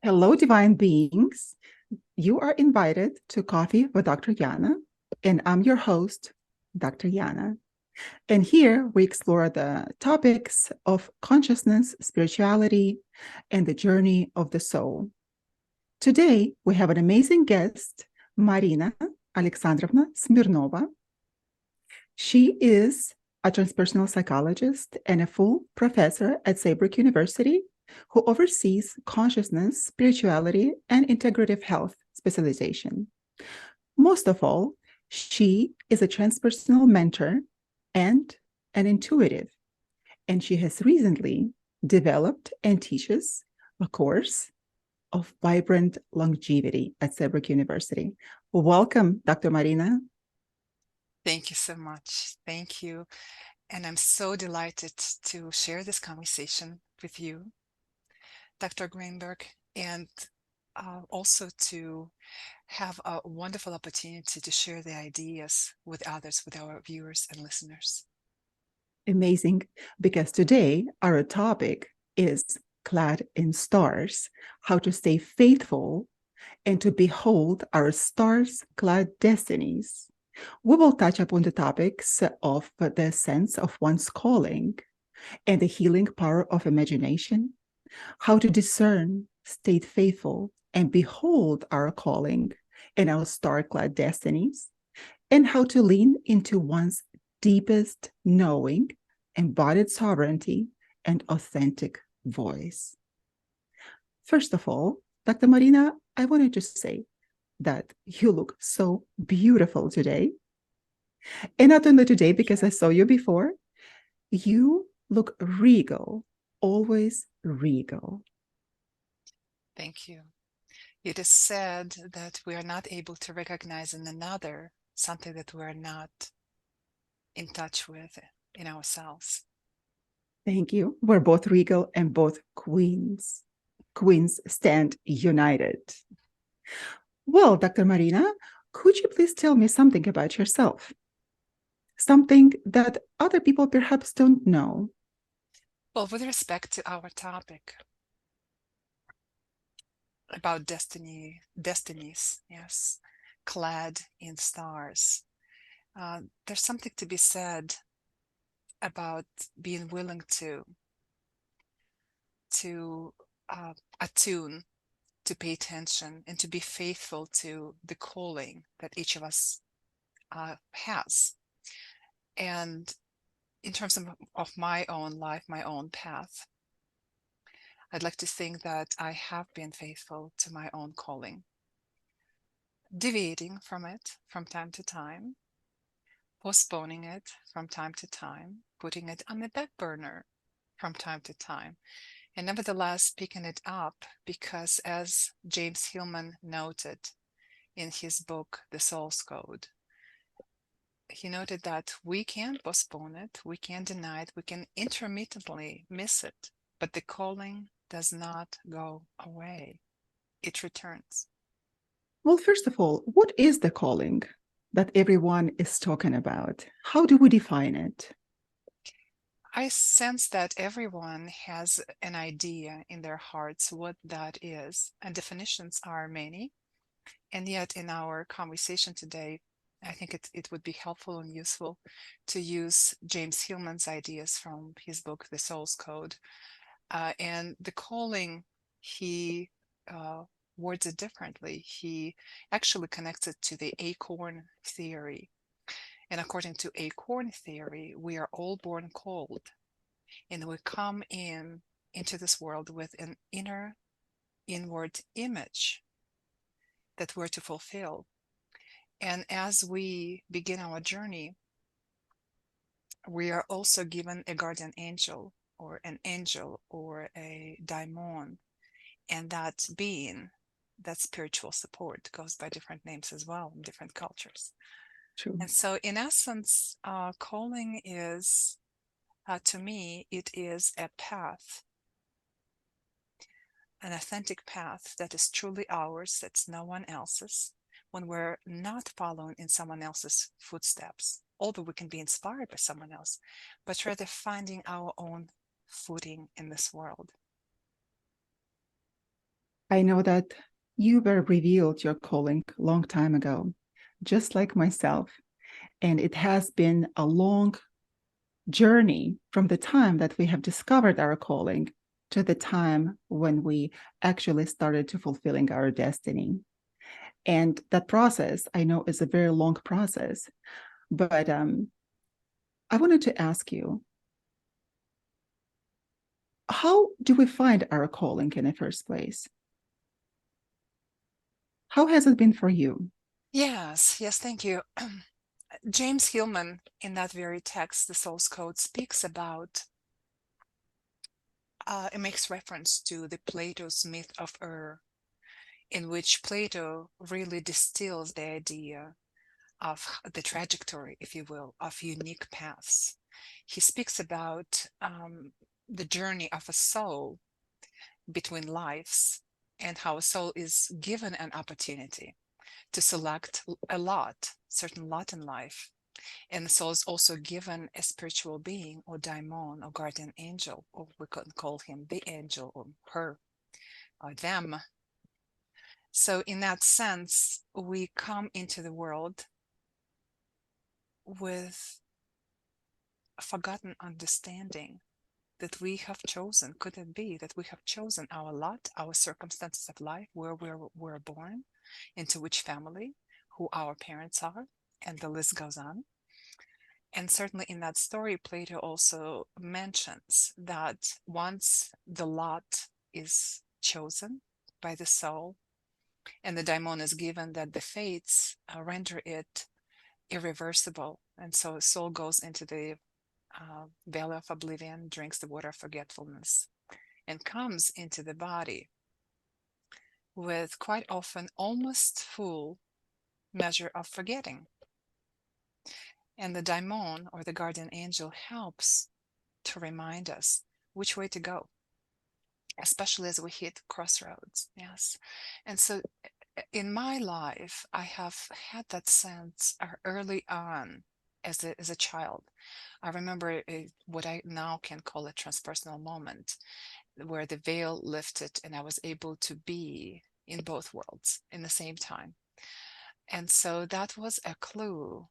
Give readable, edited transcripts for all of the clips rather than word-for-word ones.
Hello, divine beings. You are invited to Coffee with Dr. Yana, and I'm your host, Dr. Yana. And here we explore the topics of consciousness, spirituality, and the journey of the soul. Today, we have an amazing guest, Marina Alexandrovna Smirnova. She is a transpersonal psychologist and a full professor at Saybrook University who oversees consciousness, spirituality, and integrative health specialization. Most of all, she is a transpersonal mentor and an intuitive, and she has recently developed and teaches a course of vibrant longevity at Saybrook University. Welcome, Dr. Marina. Thank you so much. Thank you. And I'm so delighted to share this conversation with you, Dr. Greenberg, and also to have a wonderful opportunity to share the ideas with others, with our viewers and listeners. Amazing, because today our topic is clad in stars, how to stay faithful and to behold our stars-clad destinies. We will touch upon the topics of the sense of one's calling and the healing power of imagination, how to discern, stay faithful, and behold our calling and our star-clad destinies, and how to lean into one's deepest knowing, embodied sovereignty, and authentic voice. First of all, Dr. Marina, I wanted to say that you look so beautiful today. And not only today, because I saw you before, you look regal, always regal. Thank you. It is said that we are not able to recognize in another something that we're not in touch with in ourselves. Thank you. We're both regal and both queens. Queens stand united. Well, Dr. Marina, could you please tell me something about yourself? Something that other people perhaps don't know. Well, with respect to our topic about destinies, yes, clad in stars, there's something to be said about being willing to attune, to pay attention, and to be faithful to the calling that each of us has. And in terms of my own life, my own path, I'd like to think that I have been faithful to my own calling, deviating from it from time to time, postponing it from time to time, putting it on the back burner from time to time, and nevertheless picking it up because, as James Hillman noted in his book, The Soul's Code, he noted that we can postpone it, we can deny it, we can intermittently miss it, but the calling does not go away. It returns. Well, first of all, what is the calling that everyone is talking about? How do we define it? I sense that everyone has an idea in their hearts what that is, and definitions are many. And yet, in our conversation today, I think it would be helpful and useful to use James Hillman's ideas from his book, The Soul's Code. And the calling, he words it differently. He actually connects it to the acorn theory. And according to acorn theory, we are all born called, and we come into this world with an inward image that we're to fulfill. And as we begin our journey, we are also given a guardian angel or an angel or a daimon, and that being, that spiritual support, goes by different names as well in different cultures. True. And so in essence, calling is, to me, it is a path, an authentic path that is truly ours, that's no one else's, when we're not following in someone else's footsteps, although we can be inspired by someone else, but rather finding our own footing in this world. I know that you were revealed your calling a long time ago, just like myself. And it has been a long journey from the time that we have discovered our calling to the time when we actually started to fulfilling our destiny. And that process, I know, is a very long process. But I wanted to ask you, how do we find our calling in the first place? How has it been for you? Yes, yes, thank you. James Hillman, in that very text, The Soul's Code, speaks about, it makes reference to the Plato's myth of Ur, in which Plato really distills the idea of the trajectory, if you will, of unique paths. He speaks about the journey of a soul between lives and how a soul is given an opportunity to select a lot, certain lot in life. And the soul is also given a spiritual being or daimon or guardian angel, or we could call him the angel or her or them. So in that sense, we come into the world with a forgotten understanding that we have chosen. Could it be that we have chosen our lot, our circumstances of life, where we're born, into which family, who our parents are, and the list goes on. And certainly in that story, Plato also mentions that once the lot is chosen by the soul and the daimon is given, that the fates render it irreversible. And so the soul goes into the valley of oblivion, drinks the water of forgetfulness, and comes into the body with quite often almost full measure of forgetting. And the daimon, or the guardian angel, helps to remind us which way to go, especially as we hit crossroads. Yes. And so in my life, I have had that sense early on as a child. I remember what I now can call a transpersonal moment, where the veil lifted and I was able to be in both worlds in the same time. And so that was a clue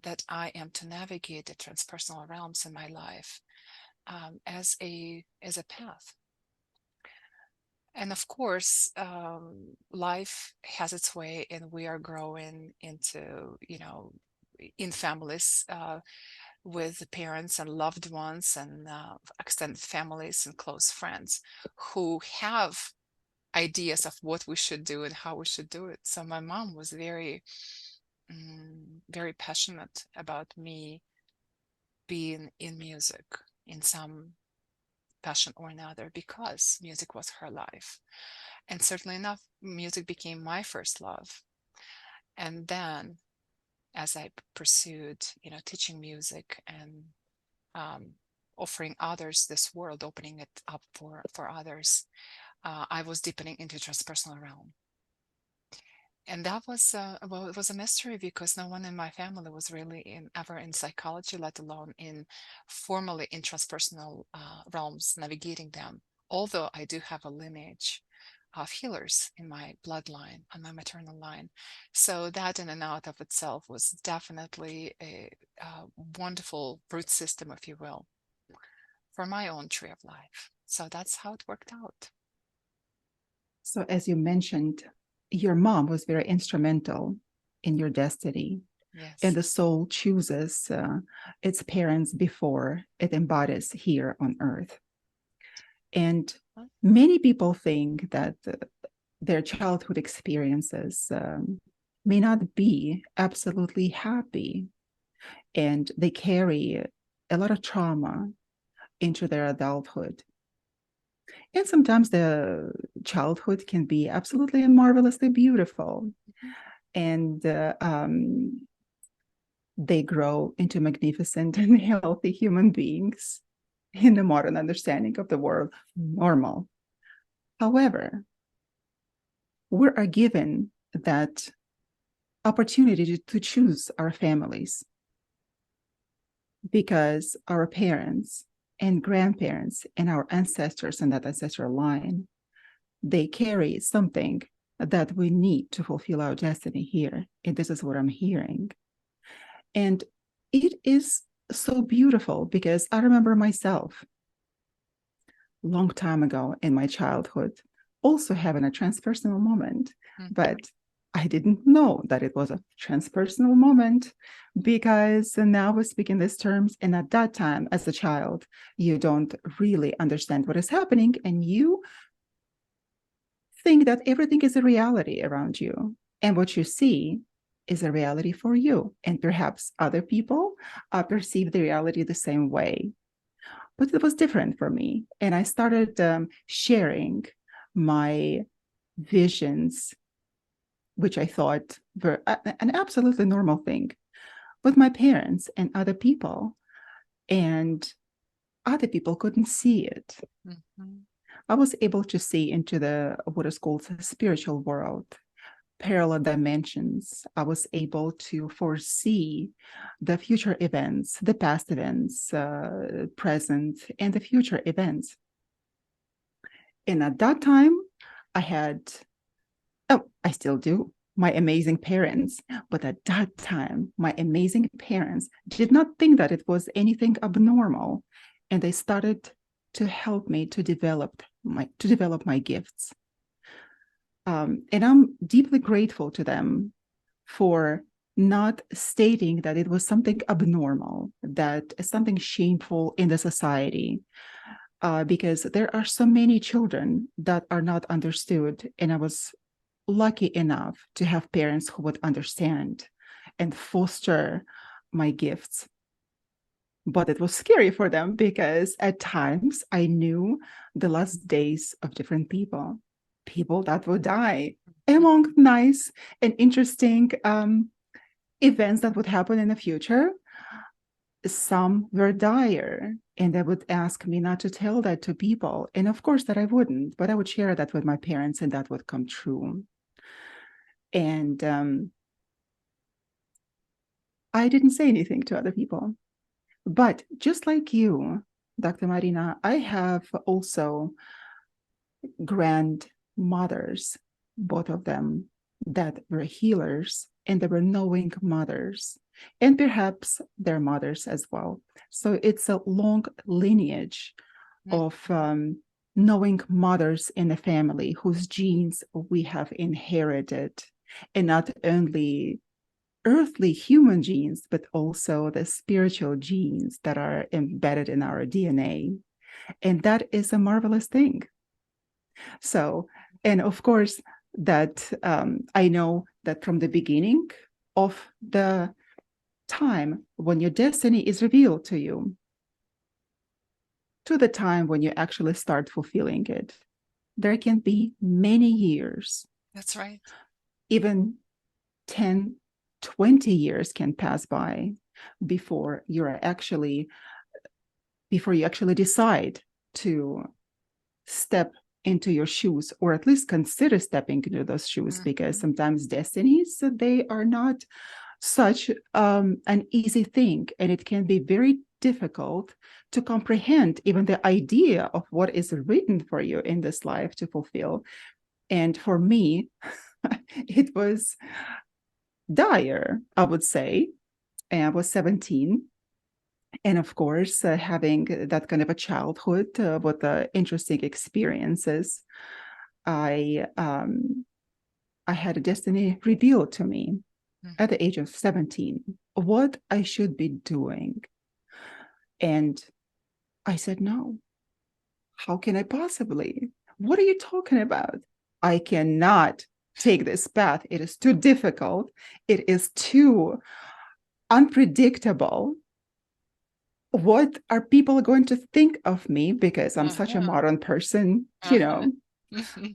that I am to navigate the transpersonal realms in my life as a path. And of course, life has its way, and we are growing into, in families with parents and loved ones and extended families and close friends who have ideas of what we should do and how we should do it. So my mom was very, very passionate about me being in music in some fashion or another, because music was her life. And certainly enough, music became my first love. And then as I pursued, teaching music and offering others this world, opening it up for others, I was deepening into transpersonal realm. And that was, well, it was a mystery, because no one in my family was really ever in psychology, let alone formally in transpersonal realms, navigating them. Although I do have a lineage of healers in my bloodline, on my maternal line. So that in and out of itself was definitely a wonderful root system, if you will, for my own tree of life. So that's how it worked out. So, as you mentioned, your mom was very instrumental in your destiny. Yes. And the soul chooses its parents before it embodies here on earth. And many people think that their childhood experiences may not be absolutely happy, and they carry a lot of trauma into their adulthood. And sometimes the childhood can be absolutely and marvelously beautiful. And they grow into magnificent and healthy human beings in the modern understanding of the word normal. However, we are given that opportunity to choose our families, because our parents and grandparents and our ancestors in that ancestral line they carry something that we need to fulfill our destiny here. And this is what I'm hearing. And it is so beautiful because I remember myself long time ago in my childhood also having a transpersonal moment, but I didn't know that it was a transpersonal moment because now we're speaking these terms. And at that time, as a child, you don't really understand what is happening. And you think that everything is a reality around you. And what you see is a reality for you. And perhaps other people perceive the reality the same way. But it was different for me. And I started sharing my visions, which I thought were an absolutely normal thing, with my parents and other people. And other people couldn't see it. Mm-hmm. I was able to see into what is called the spiritual world, parallel dimensions. I was able to foresee the future events, the past events, present, and the future events. And at that time, I still do, my amazing parents. But at that time, my amazing parents did not think that it was anything abnormal. And they started to help me to develop my gifts. And I'm deeply grateful to them for not stating that it was something abnormal, that something shameful in the society, because there are so many children that are not understood. And I was lucky enough to have parents who would understand and foster my gifts. But it was scary for them because at times I knew the last days of different people that would die, among nice and interesting events that would happen in the future. Some were dire, and they would ask me not to tell that to people. And of course that I wouldn't, but I would share that with my parents, and that would come true. And I didn't say anything to other people. But just like you, Dr. Marina, I have also grandmothers, both of them, that were healers, and they were knowing mothers, and perhaps their mothers as well. So it's a long lineage of knowing mothers in the family whose genes we have inherited, and not only earthly human genes, but also the spiritual genes that are embedded in our DNA. And that is a marvelous thing. So, and of course, that I know that from the beginning of the time when your destiny is revealed to you, to the time when you actually start fulfilling it, there can be many years. That's right. Even 10, 20 years can pass by before you actually decide to step into your shoes, or at least consider stepping into those shoes, because sometimes destinies, they are not such an easy thing, and it can be very difficult to comprehend even the idea of what is written for you in this life to fulfill. And for me, it was dire, I would say. And I was 17. And of course, having that kind of a childhood with interesting experiences, I had a destiny revealed to me at the age of 17, what I should be doing. And I said, no, how can I possibly? What are you talking about? I cannot take this path. It is too difficult. It is too unpredictable. What are people going to think of me? Because I'm such a modern person, you know.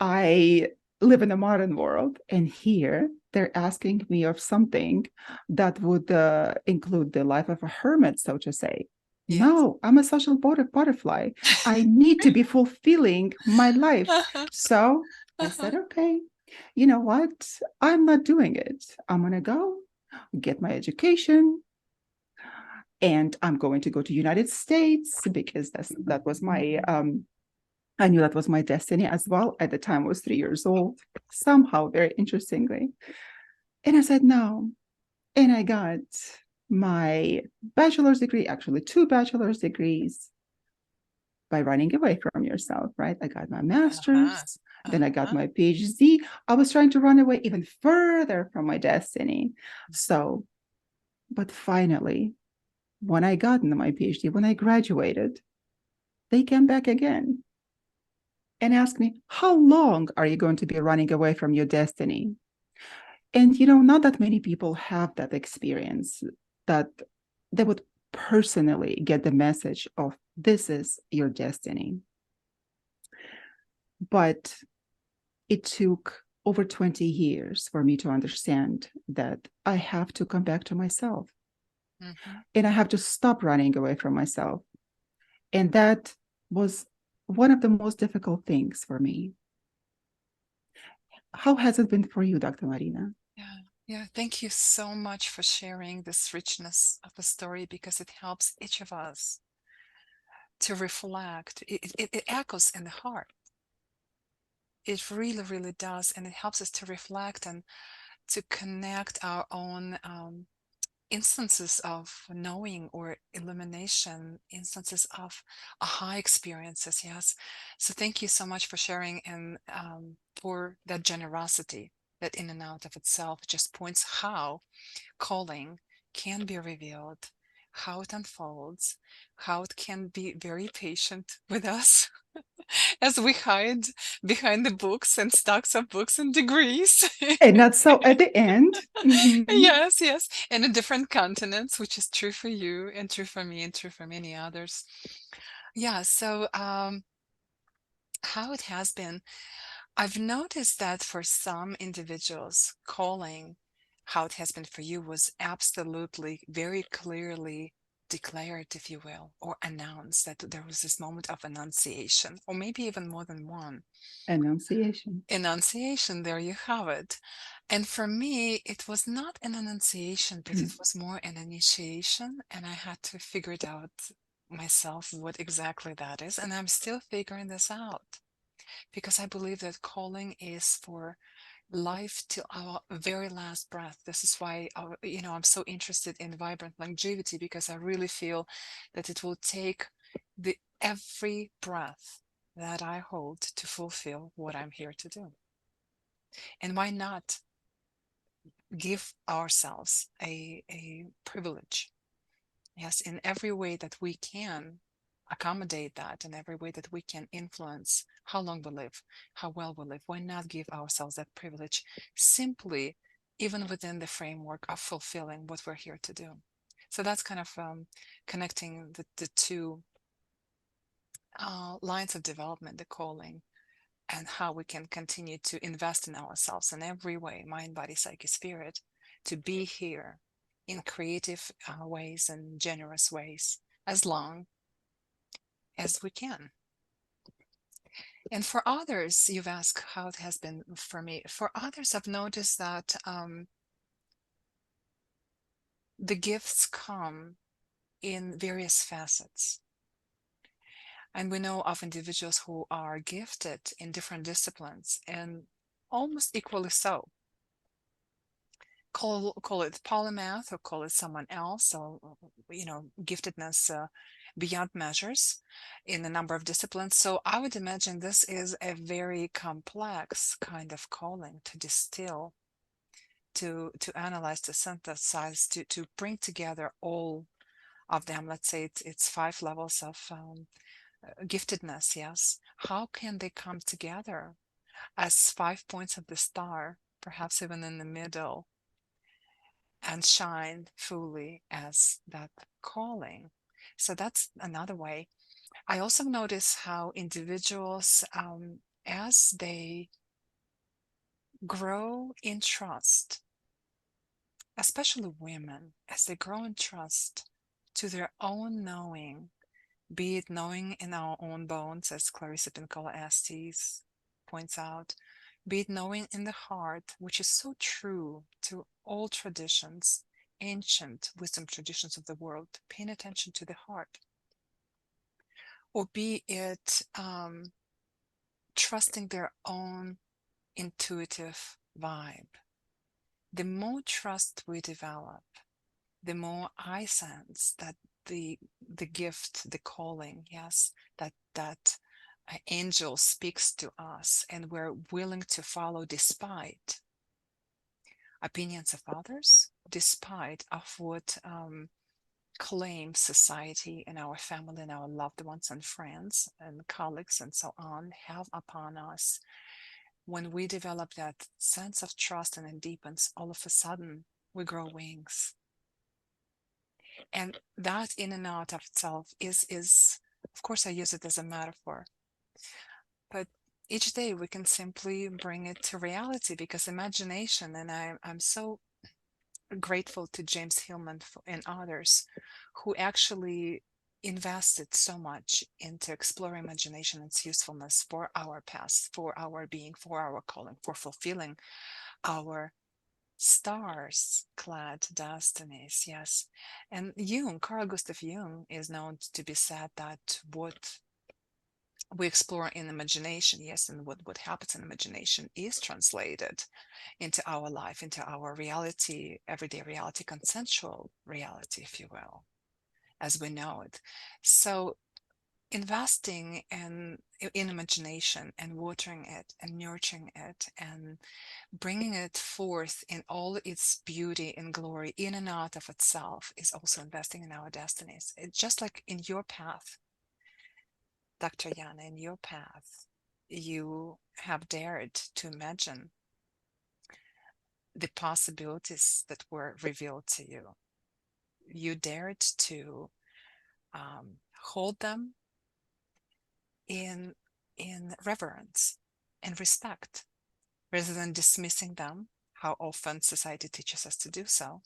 I live in a modern world, and here they're asking me of something that would include the life of a hermit, so to say. Yes. No, I'm a social butterfly. I need to be fulfilling my life. So I said, okay, you know what? I'm not doing it. I'm going to go get my education, and I'm going to go to United States because that was my I knew that was my destiny as well. At the time, I was 3 years old, somehow, very interestingly. And I said, no. And I got my bachelor's degree, actually, 2 bachelor's degrees by running away from yourself, right? I got my Uh-huh. master's, then I got Uh-huh. my PhD. I was trying to run away even further from my destiny. So, but finally, when I got into my PhD, when I graduated, they came back again and asked me, how long are you going to be running away from your destiny? And, not that many people have that experience, that they would personally get the message of this is your destiny. But it took over 20 years for me to understand that I have to come back to myself Mm-hmm. and I have to stop running away from myself. And that was one of the most difficult things for me. How has it been for you, Dr. Marina? Yeah. Yeah. Thank you so much for sharing this richness of the story, because it helps each of us to reflect. It echoes in the heart. It really, really does. And it helps us to reflect and to connect our own instances of knowing or illumination, instances of aha experiences. Yes. So thank you so much for sharing, and for that generosity that in and out of itself just points how calling can be revealed, how it unfolds, how it can be very patient with us as we hide behind the books and stacks of books and degrees. And not so at the end. Mhm. Yes, yes. And in different continents, which is true for you and true for me and true for many others. Yeah, so how it has been, I've noticed that for some individuals, calling, how it has been for you, was absolutely very clearly declared, if you will, or announced, that there was this moment of annunciation, or maybe even more than one. Enunciation. Enunciation, there you have it. And for me, it was not an enunciation, but it was more an initiation, and I had to figure it out myself what exactly that is. And I'm still figuring this out, because I believe that calling is for life till our very last breath. This is why, I'm so interested in vibrant longevity, because I really feel that it will take the every breath that I hold to fulfill what I'm here to do. And why not give ourselves a privilege? Yes, in every way that we can accommodate that, in every way that we can influence how long we live, how well we live. Why not give ourselves that privilege, simply, even within the framework of fulfilling what we're here to do? So that's kind of connecting the two lines of development, the calling, and how we can continue to invest in ourselves in every way, mind, body, psyche, spirit, to be here in creative ways and generous ways, as long as we can. And for others, you've asked how it has been for me. For others, I've noticed that the gifts come in various facets. And we know of individuals who are gifted in different disciplines, and almost equally so. Call it polymath, or call it someone else, or giftedness beyond measures in a number of disciplines. So I would imagine this is a very complex kind of calling, to distill, to analyze, to synthesize, to bring together all of them. Let's say it's 5 levels of giftedness. Yes, how can they come together as 5 points of the star, perhaps even in the middle, and shine fully as that calling? So that's another way. I also notice how individuals, as they grow in trust, especially women, as they grow in trust to their own knowing, be it knowing in our own bones, as Clarissa Pinkola Estes points out, be it knowing in the heart, which is so true to all traditions, ancient wisdom traditions of the world, paying attention to the heart, or be it trusting their own intuitive vibe. The more trust we develop, the more I sense that the gift, the calling, yes, that angel speaks to us, and we're willing to follow despite opinions of others, despite of what claims society and our family and our loved ones and friends and colleagues and so on have upon us. When we develop that sense of trust and it deepens, all of a sudden we grow wings. And that in and out of itself is of course I use it as a metaphor, but each day we can simply bring it to reality, because imagination, and I'm so grateful to James Hillman and others who actually invested so much into exploring imagination and its usefulness for our past, for our being, for our calling, for fulfilling our stars-clad destinies. Yes. And Carl Gustav Jung, is known to be said that what we explore in imagination, yes, and what happens in imagination is translated into our life, into our reality, everyday reality, consensual reality, if you will, as we know it. So investing in imagination and watering it and nurturing it and bringing it forth in all its beauty and glory in and out of itself is also investing in our destinies. It's just like in your path, Dr. Yana, in your path, you have dared to imagine the possibilities that were revealed to you. You dared to hold them in reverence and respect, rather than dismissing them, how often society teaches us to do so.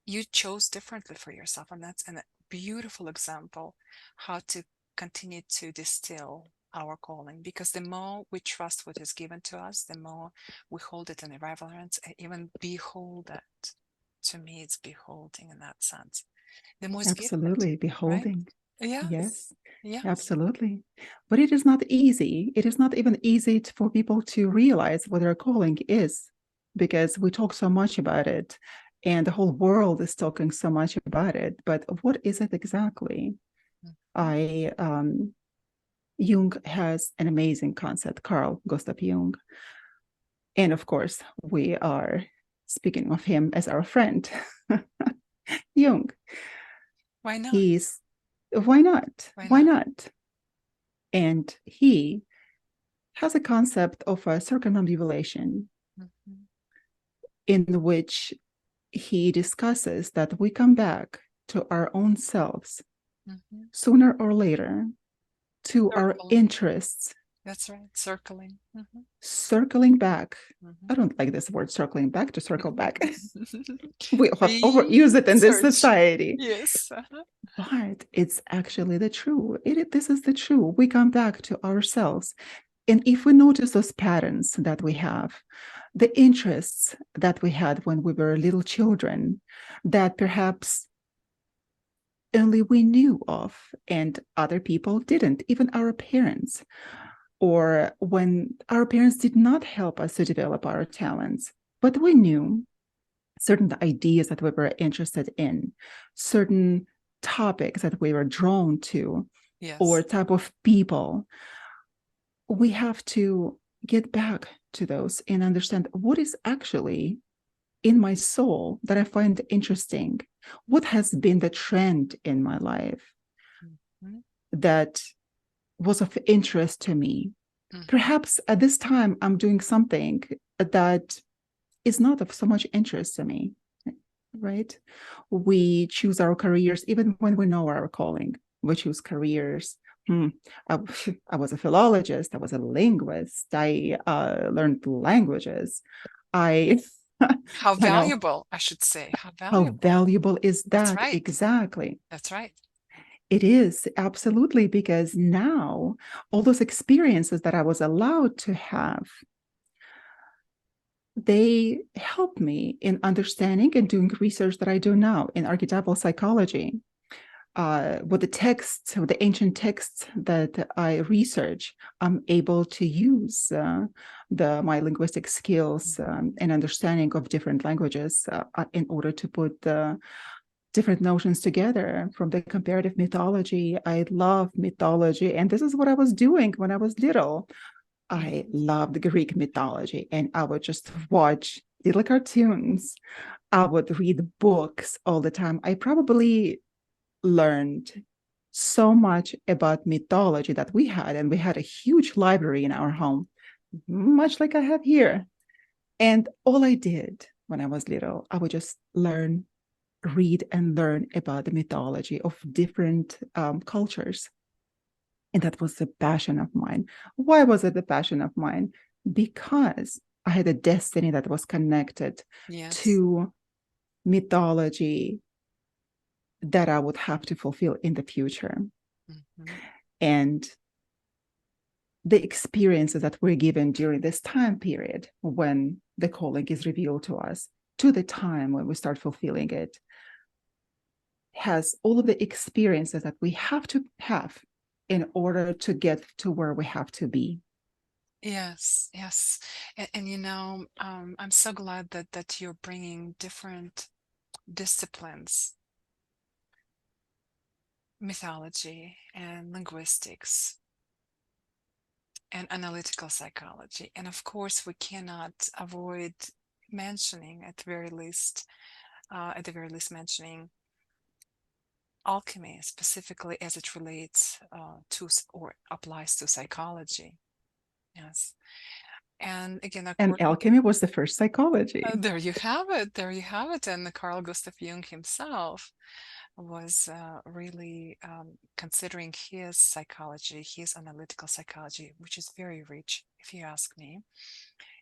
You chose differently for yourself, and that's a beautiful example how to continue to distill our calling, because the more we trust what is given to us, the more we hold it in reverence and even behold it. To me, it's beholding in that sense. The more it's Absolutely, gifted, right? beholding. Yes. Yes, Yes. absolutely. But it is not easy. It is not even easy for people to realize what their calling is, because we talk so much about it and the whole world is talking so much about it. But what is it exactly? Jung has an amazing concept, Carl Gustav Jung. And of course, we are speaking of him as our friend, Jung. Why not? Why not? Why Why not? not? And he has a concept of a circumambulation, in which he discusses that we come back to our own selves sooner or later, to our interests. That's right, circling. Circling back. I don't like this word circling back, to circle back. We have overused it in this society. Yes. But it's actually the truth. This is the truth. We come back to ourselves. And if we notice those patterns that we have, the interests that we had when we were little children, that perhaps only we knew of and other people didn't, even our parents, or when our parents did not help us to develop our talents, but we knew certain ideas that we were interested in, certain topics that we were drawn to, yes, or type of people. We have to get back to those and understand what is actually in my soul that I find interesting. What has been the trend in my life that was of interest to me? Perhaps at this time, I'm doing something that is not of so much interest to me, right? We choose our careers even when we know our calling. We choose careers. I was a philologist. I was a linguist. I learned languages. How valuable, I should say. How valuable is that? That's right. Exactly. That's right. It is, absolutely, because now all those experiences that I was allowed to have, they help me in understanding and doing research that I do now in archetypal psychology. with the texts, with the ancient texts that I research, I'm able to use my linguistic skills and understanding of different languages in order to put the different notions together from the comparative mythology. I love mythology, and this is what I was doing when I was little. I loved Greek mythology, and I would just watch little cartoons. I would read books all the time. I probably learned so much about mythology that we had, and we had a huge library in our home, much like I have here. And all I did when I was little, I would just read and learn about the mythology of different cultures. And that was a passion of mine. Why was it a passion of mine? Because I had a destiny that was connected to mythology that I would have to fulfill in the future. And the experiences that we're given during this time period when the calling is revealed to us, to the time when we start fulfilling it, has all of the experiences that we have to have in order to get to where we have to be. Yes, yes. And you know, I'm so glad that you're bringing different disciplines, mythology and linguistics and analytical psychology. And of course, we cannot avoid mentioning, at the very least, mentioning alchemy, specifically as it relates to or applies to psychology. Yes. And again, And alchemy was the first psychology. there you have it. There you have it. And Carl Gustav Jung himself was really considering his psychology, his analytical psychology, which is very rich, if you ask me,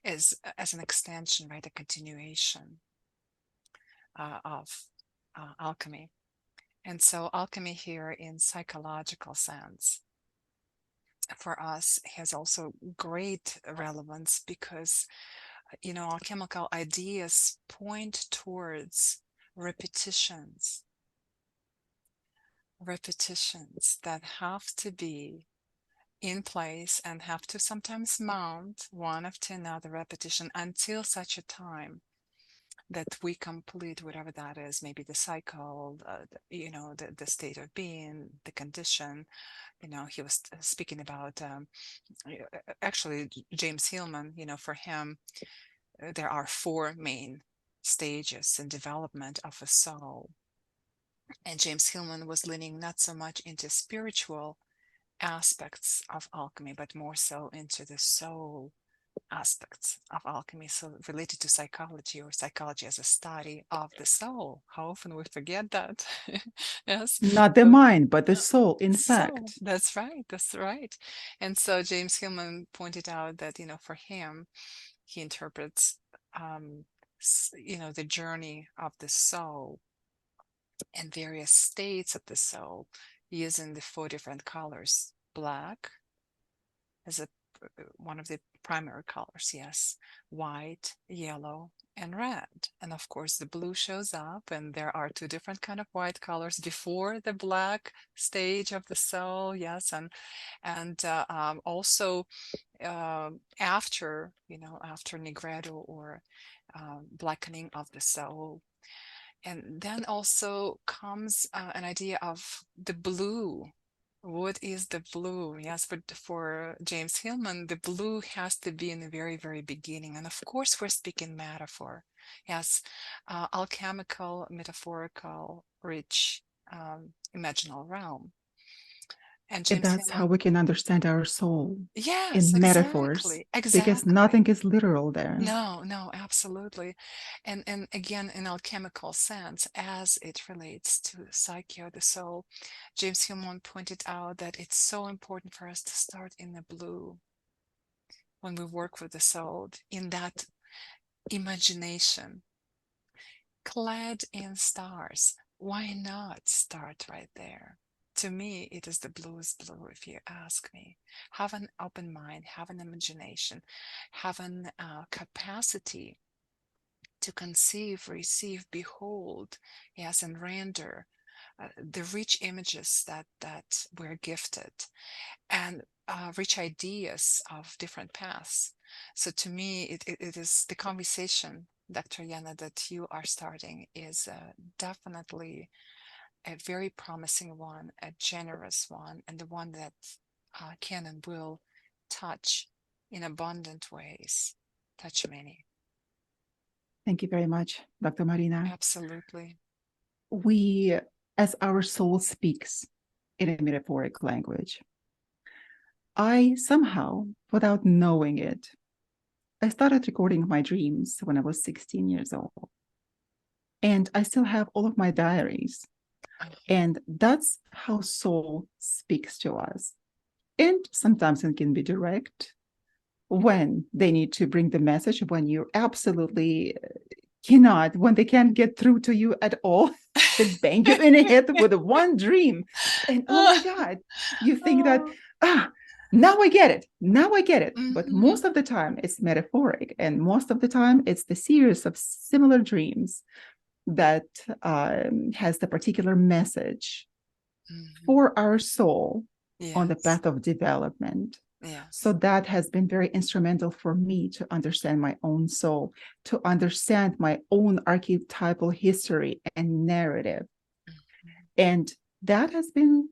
is as an extension, right, a continuation of alchemy. And so alchemy here in psychological sense for us has also great relevance because, you know, alchemical ideas point towards repetitions that have to be in place and have to sometimes mount one after another repetition until such a time that we complete whatever that is, maybe the cycle, you know, the state of being, the condition. You know, he was speaking about, actually, James Hillman, you know, for him, there are 4 main stages in development of a soul. And James Hillman was leaning not so much into spiritual aspects of alchemy, but more so into the soul aspects of alchemy, so related to psychology or psychology as a study of the soul. How often we forget that. Yes, Not the so mind, but the soul, in so fact. that's right, that's right. And so James Hillman pointed out that, you know, for him, he interprets you know, the journey of the soul and various states of the soul using the 4 different colors. Black is one of the primary colors, yes, white, yellow, and red. And of course the blue shows up, and there are 2 different kind of white colors before the black stage of the soul, yes, and also after, you know, after nigredo or blackening of the soul. And then also comes an idea of the blue. What is the blue? Yes, for James Hillman, the blue has to be in the very, very beginning. And of course, we're speaking metaphor. Yes, alchemical, metaphorical, rich, imaginal realm. And And James that's how Hillman, we can understand our soul yes, in metaphors, exactly, because exactly. nothing is literal there. No, no, absolutely. And again, in alchemical sense, as it relates to the psyche or the soul, James Hillman pointed out that it's so important for us to start in the blue when we work with the soul, in that imagination, clad in stars. Why not start right there? To me, it is the bluest blue, if you ask me. Have an open mind, have an imagination, have an capacity to conceive, receive, behold, yes, and render the rich images that we're gifted, and rich ideas of different paths. So to me, it is the conversation, Dr. Yana, that you are starting is definitely a very promising one, a generous one, and the one that can and will touch in abundant ways, touch many. Thank you very much, Dr. Marina. Absolutely. We, as our soul speaks in a metaphoric language, I somehow, without knowing it, I started recording my dreams when I was 16 years old. And I still have all of my diaries. And that's how soul speaks to us. And sometimes it can be direct when they need to bring the message, when you absolutely cannot, when they can't get through to you at all, they bang you in the head with one dream. And oh my God, you think that, now I get it. Now I get it. But most of the time it's metaphoric. And most of the time it's the series of similar dreams that has the particular message for our soul on the path of development. So that has been very instrumental for me to understand my own soul, to understand my own archetypal history and narrative. And that has been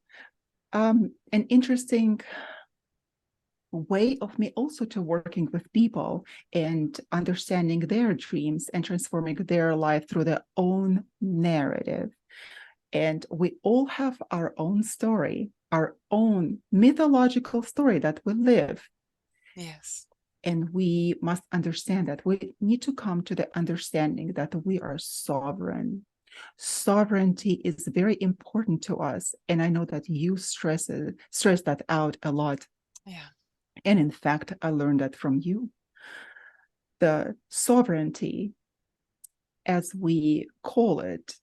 an interesting way of me also to working with people and understanding their dreams and transforming their life through their own narrative. And we all have our own story, our own mythological story that we live. Yes. And we must understand that we need to come to the understanding that we are sovereign. Sovereignty is very important to us. And I know that you stress that out a lot. Yeah. And in fact, I learned that from you. The sovereignty, as we call it,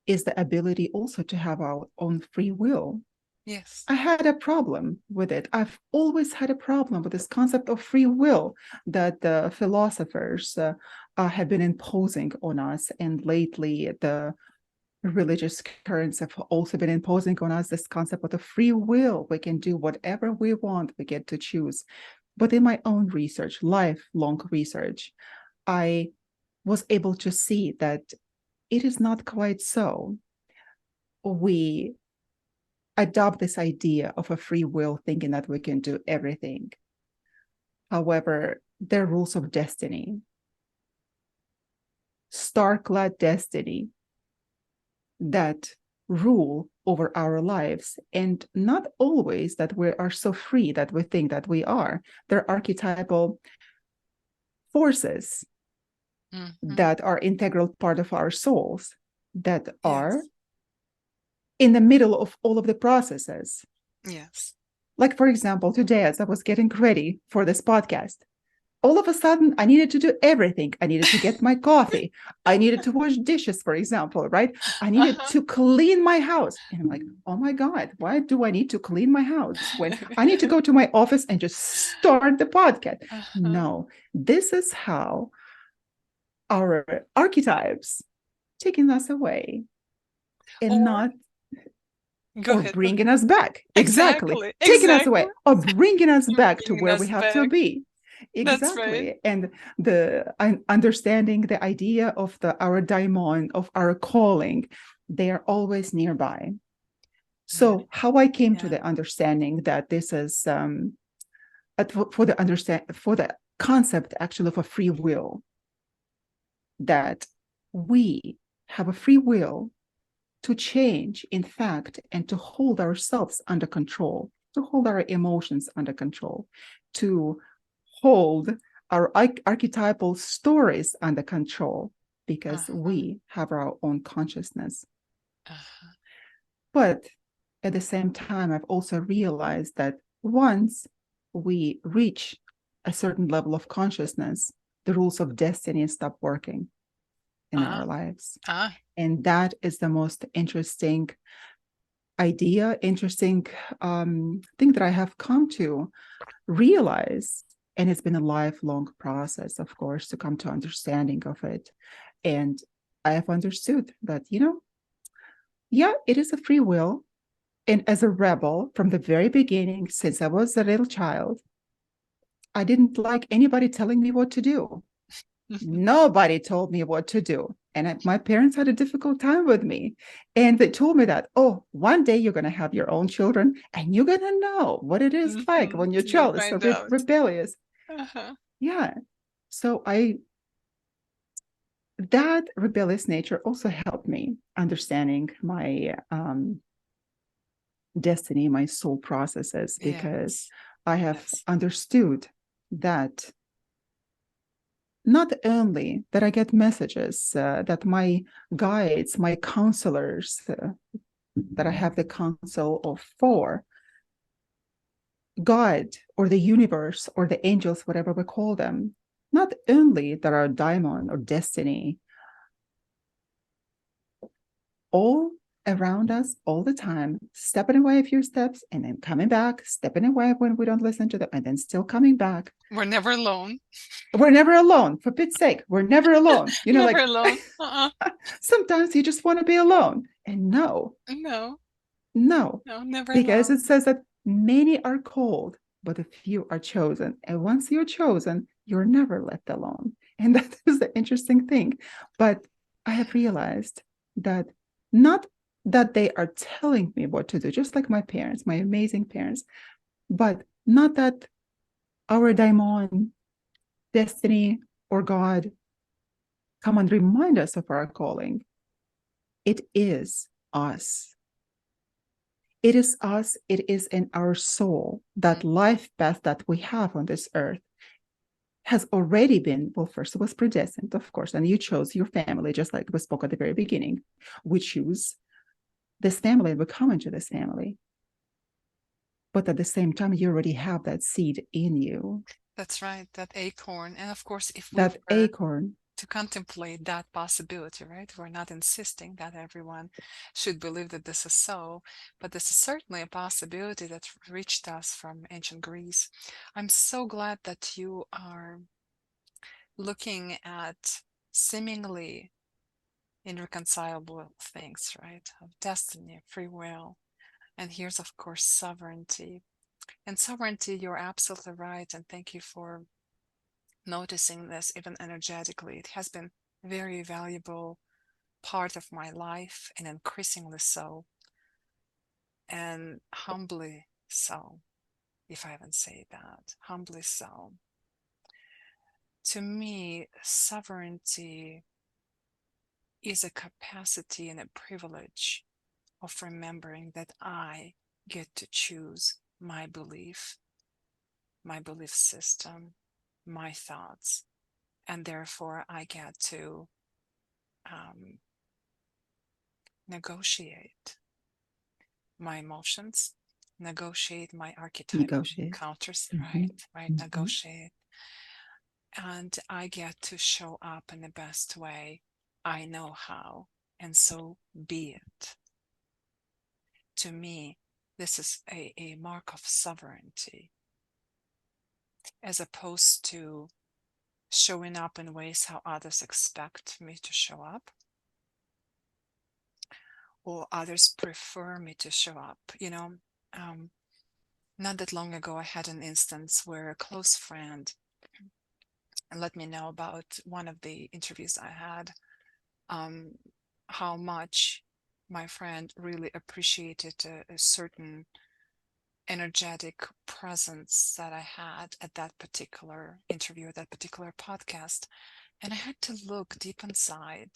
is the ability also to have our own free will. Yes. I had a problem with it. I've always had a problem with this concept of free will that the philosophers have been imposing on us. And lately, the religious currents have also been imposing on us this concept of the free will. We can do whatever we want. We get to choose. But in my own research, lifelong research, I was able to see that it is not quite so. We adopt this idea of a free will, thinking that we can do everything. However, there are rules of destiny, STAR-CLAD destiny, that rule over our lives, and not always that we are so free that we think that we are. There are archetypal forces that are integral part of our souls that are in the middle of all of the processes. Yes. Like, for example, today, as I was getting ready for this podcast, all of a sudden, I needed to do everything. I needed to get my coffee. I needed to wash dishes, for example, right? I needed to clean my house. And I'm like, oh my God, why do I need to clean my house when I need to go to my office and just start the podcast? No, this is how our archetypes taking us away and bringing us back. Exactly. Taking us away or bringing us back to where we have to be. Exactly. Right. And the understanding the idea of our daimon, of our calling, they are always nearby. So how I came to the understanding that this is for the concept actually of a free will, that we have a free will to change, in fact, and to hold ourselves under control, to hold our emotions under control, to hold our archetypal stories under control, because we have our own consciousness. But at the same time, I've also realized that once we reach a certain level of consciousness, the rules of destiny stop working in our lives. And that is the most interesting idea, interesting thing that I have come to realize. And it's been a lifelong process, of course, to come to understanding of it. And I have understood that, yeah, it is a free will. And as a rebel from the very beginning, since I was a little child, I didn't like anybody telling me what to do. Nobody told me what to do. And my parents had a difficult time with me. And they told me that, oh, one day you're going to have your own children and you're going to know what it is like when your You'll child is so find out. rebellious. Uh-huh. Yeah. So that rebellious nature also helped me understanding my destiny, my soul processes, because Yes. I have Yes. understood that not only that I get messages, that my guides, my counselors, that I have the counsel of for, God or the universe or the angels, whatever we call them, not only that are daimon or destiny, all around us all the time, stepping away a few steps and then coming back, stepping away when we don't listen to them, and then still coming back. We're never alone. We're never alone, for Pete's sake. We're never alone. Never Like alone. Uh-uh. sometimes you just want to be alone. And no, No, no, no, never because it alone. says that many are called, but a few are chosen. And once you're chosen, you're never left alone. And that is the interesting thing. But I have realized that not that they are telling me what to do, just like my parents, my amazing parents, but not that our daimon, destiny, or God come and remind us of our calling. It is us. It is us. It is in our soul. That life path that we have on this earth has already been, well, first it was predestined, of course, and you chose your family, just like we spoke at the very beginning. We choose this family and we come into this family. But at the same time, you already have that seed in you, That's right, that acorn. And of course, if we that were acorn. to contemplate that possibility, right? We're not insisting that everyone should believe that this is so, but this is certainly a possibility that reached us from ancient Greece. I'm so glad that you are looking at seemingly irreconcilable things, right? Of destiny, free will, and here's, of course, sovereignty. And sovereignty, you're absolutely right, and thank you for noticing this even energetically. It has been a very valuable part of my life and increasingly so, and humbly so, if I even say that, humbly so. To me, sovereignty is a capacity and a privilege of remembering that I get to choose my belief system, my thoughts, and therefore I get to um, negotiate my emotions, negotiate my archetype Negotiate. encounters, Mm-hmm. right, Mm-hmm. negotiate. And I get to show up in the best way I know how, and so be it. To me, this is a mark of sovereignty, as opposed to showing up in ways how others expect me to show up, or others prefer me to show up. Not that long ago, I had an instance where a close friend let me know about one of the interviews I had, um, how much my friend really appreciated a certain energetic presence that I had at that particular interview, at that particular podcast. And I had to look deep inside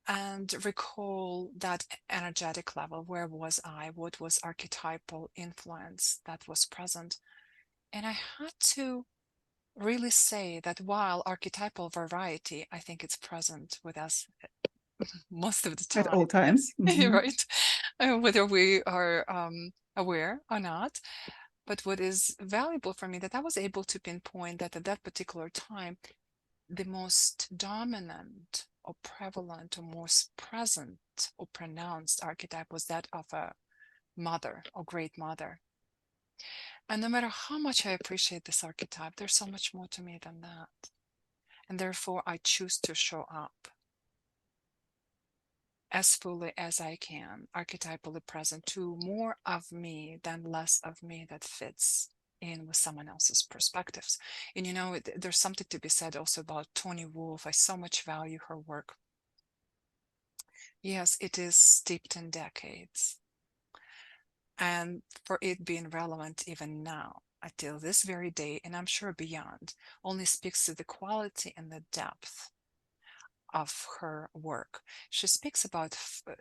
and recall that energetic level. Where was I? What was archetypal influence that was present? And I had to really say that while archetypal variety, I think it's present with us most of the At time, all times. Mm-hmm. right? Whether we are aware or not. But what is valuable for me that I was able to pinpoint that at that particular time, the most dominant or prevalent or most present or pronounced archetype was that of a mother or great mother. And no matter how much I appreciate this archetype, there's so much more to me than that. And therefore, I choose to show up as fully as I can, archetypally present, to more of me than less of me that fits in with someone else's perspectives. And you know, there's something to be said also about Toni Wolff. I so much value her work. Yes, it is steeped in decades. And for it being relevant even now, until this very day, and I'm sure beyond, only speaks to the quality and the depth of her work. She speaks about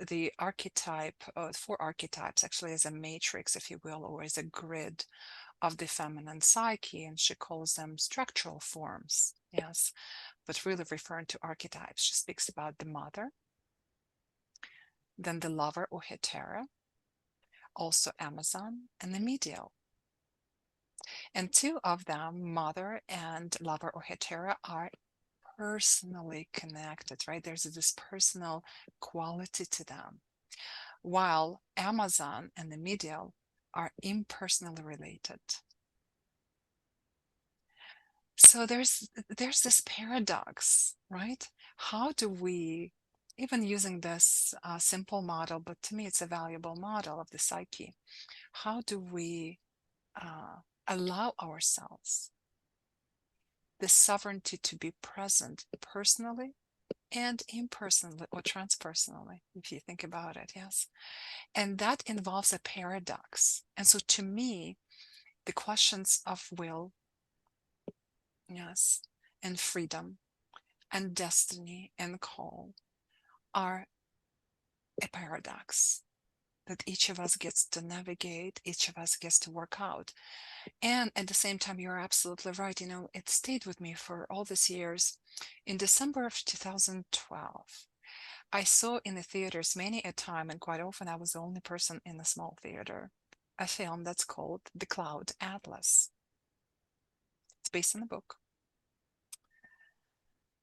the archetype, 4 archetypes, actually as a matrix, if you will, or as a grid of the feminine psyche, and she calls them structural forms, yes, but really referring to archetypes. She speaks about the mother, then the lover or hetera, also Amazon, and the medial. And 2 of them, mother and lover or hetera, are personally connected, right? There's this personal quality to them, while Amazon and the medial are impersonally related. So there's this paradox, right? How do we, even using this simple model, but to me it's a valuable model of the psyche, how do we allow ourselves the sovereignty to be present personally and impersonally or transpersonally, if you think about it, yes? And that involves a paradox. And so to me, the questions of will, yes, and freedom and destiny and call are a paradox that each of us gets to navigate, each of us gets to work out. And at the same time, you're absolutely right. You know, it stayed with me for all these years. In December of 2012, I saw in the theaters many a time, and quite often I was the only person in a small theater, a film that's called The Cloud Atlas. It's based on a book.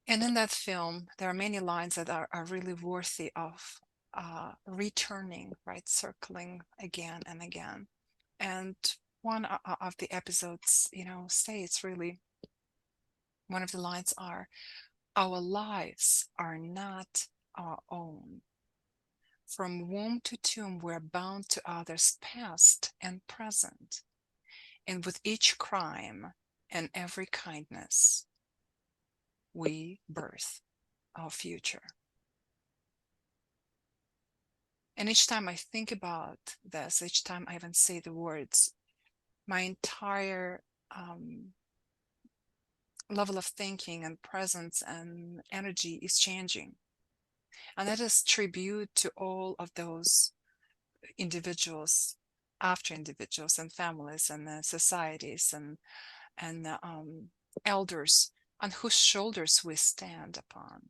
And in that film, there are many lines that are really worthy of returning, right? Circling again and again. And one of the episodes, you know, states really, one of the lines are, our lives are not our own. From womb to tomb, we're bound to others past and present. And with each crime and every kindness, we birth our future. And each time I think about this, each time I even say the words, my entire level of thinking and presence and energy is changing. And that is tribute to all of those individuals, after individuals and families and societies and elders on whose shoulders we stand upon.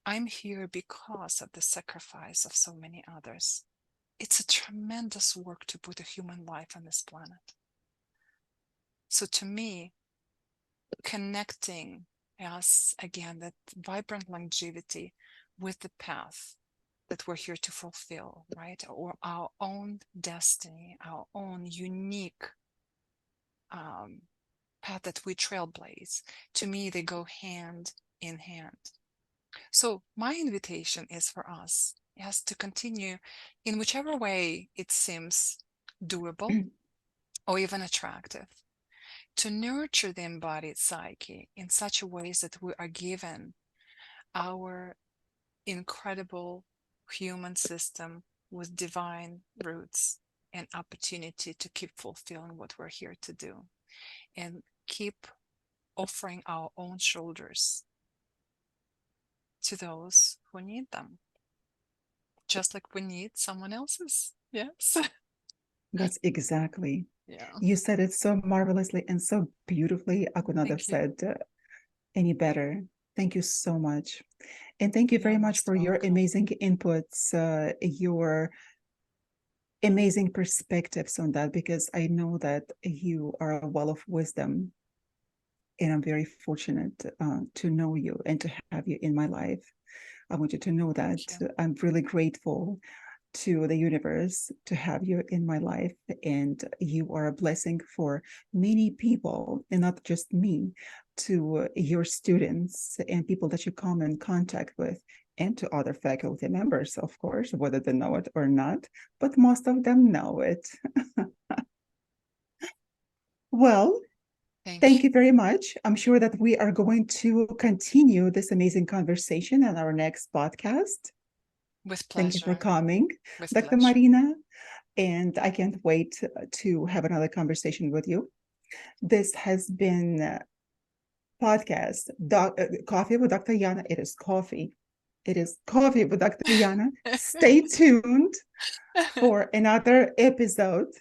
I'm here because of the sacrifice of so many others. It's a tremendous work to put a human life on this planet. So to me, connecting us again, that vibrant longevity with the path that we're here to fulfill, right? Or our own destiny, our own unique path that we trailblaze. To me, they go hand in hand. So my invitation is for us, yes, to continue in whichever way it seems doable or even attractive, to nurture the embodied psyche in such a ways that we are given our incredible human system with divine roots and opportunity to keep fulfilling what we're here to do and keep offering our own shoulders to those who need them, just like we need someone else's. Yes. That's exactly. Yeah. You said it so marvelously and so beautifully. I could not have Thank you. said any better. Thank you so much. And thank you very You're much most for your welcome. amazing inputs, your amazing perspectives on that, because I know that you are a well of wisdom. And I'm very fortunate to know you and to have you in my life. I want you to know that Thank you. I'm really grateful to the universe to have you in my life. And you are a blessing for many people, and not just me, to your students and people that you come in contact with and to other faculty members, of course, whether they know it or not, but most of them know it. Well, thank you very much. I'm sure that we are going to continue this amazing conversation in our next podcast. With pleasure. Thank you for coming, With Dr. pleasure. Marina. And I can't wait to have another conversation with you. This has been podcast, Coffee with Dr. Yana. It is coffee. It is Coffee with Dr. Yana. Stay tuned for another episode.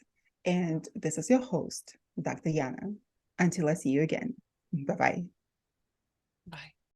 And this is your host, Dr. Yana. Until I see you again. Bye-bye. Bye.